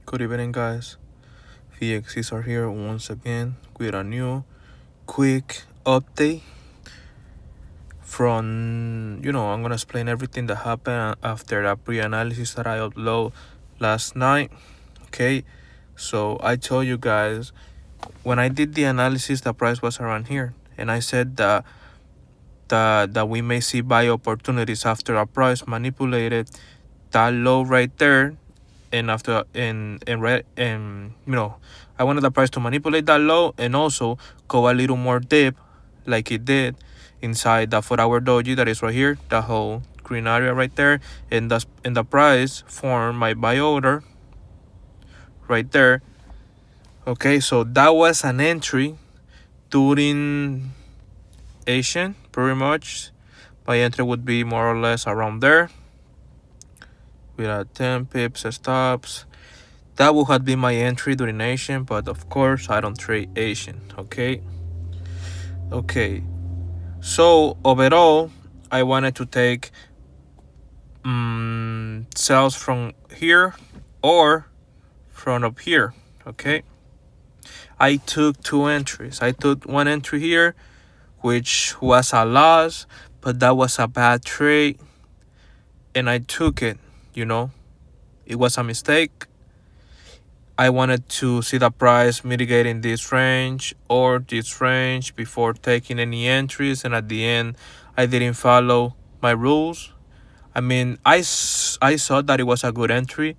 Good evening, guys. VXCs are here once again with a new quick update from, I'm gonna explain everything that happened after that pre-analysis that I uploaded last night. Okay, so I told you guys when I did the analysis, the price was around here, and I said that we may see buy opportunities after a price manipulated that low right there, and after I wanted the price to manipulate that low and also go a little more deep like it did inside the 4-hour doji that is right here, the whole green area right there, and the price formed my buy order right there. Okay, so that was an entry during Asian, pretty much. My entry would be more or less around there with a 10 pips stops. That would have been my entry during Asian, but of course I don't trade Asian. Okay. So overall, I wanted to take sales from here or from up here. Okay. I took two entries. I took one entry here, which was a loss, but that was a bad trade, and I took it. It was a mistake. I wanted to see the price mitigating this range or this range before taking any entries, and at the end I didn't follow my rules. I mean, I saw that it was a good entry.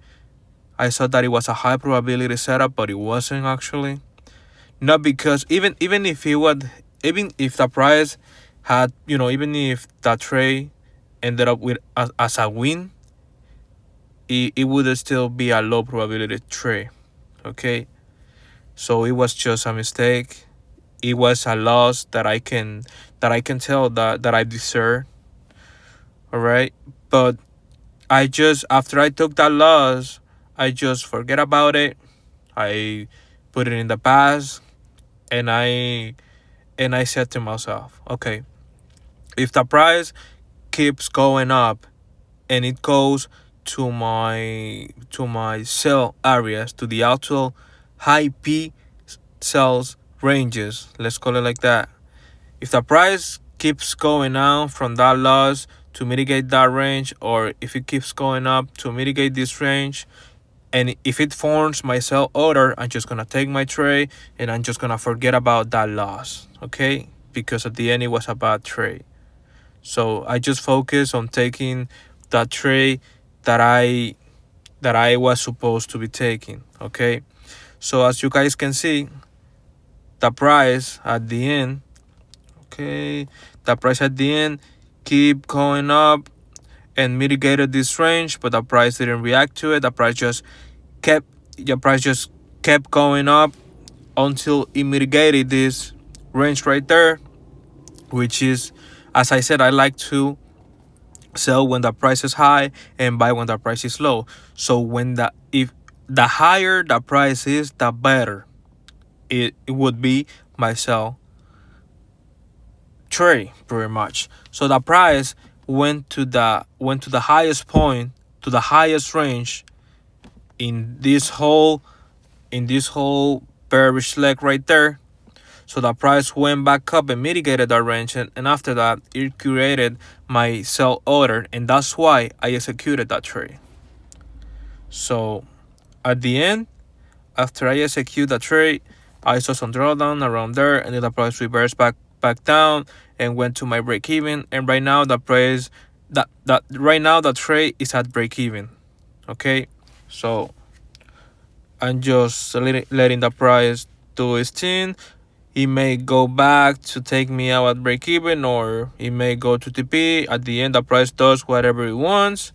I saw that it was a high probability setup, but it wasn't actually. Not because even if the price had, even if the trade ended up with as a win, it would still be a low probability trade. Okay, so it was just a mistake. It was a loss that I can tell that I deserve. All right, but after I took that loss, I just forget about it. I put it in the past, and I said to myself, okay, if the price keeps going up and it goes to my sell areas, to the actual high P sales ranges, let's call it like that. If the price keeps going down from that loss to mitigate that range, or if it keeps going up to mitigate this range, and if it forms my sell order, I'm just gonna take my trade and I'm just gonna forget about that loss. Okay, because at the end it was a bad trade. So I just focus on taking that trade that I was supposed to be taking. Okay, so as you guys can see, the price at the end, keep going up and mitigated this range, but the price didn't react to it. The price just kept going up until it mitigated this range right there, which is, as I said, I like to sell when the price is high and buy when the price is low. So if the higher the price is, the better it would be my sell trade, pretty much. So the price went to the highest point, to the highest range in this whole bearish leg right there. So the price went back up and mitigated that range, and after that it created my sell order, and that's why I executed that trade. So at the end, after I execute the trade, I saw some drawdown around there, and then the price reversed back down and went to my break even. And right now the trade is at break even. Okay, so I'm just letting the price do its thing. It may go back to take me out at break even, or it may go to TP. At the end, the price does whatever it wants.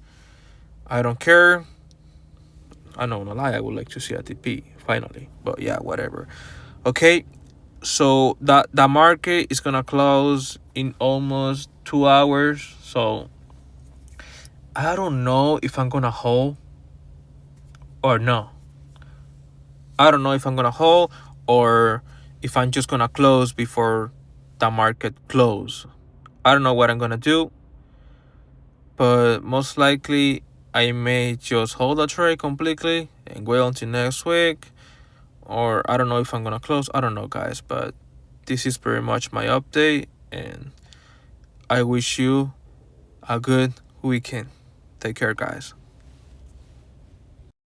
I don't care. I know, no lie, I would like to see a TP finally, but yeah, whatever. Okay, so the market is gonna close in almost 2 hours. So I don't know if I'm gonna hold or no. I don't know if I'm gonna hold or if I'm just gonna close before the market close. I don't know what I'm gonna do, but most likely I may just hold the trade completely and wait until next week, or I don't know if I'm gonna close. I don't know, guys, but this is pretty much my update, and I wish you a good weekend. Take care, guys.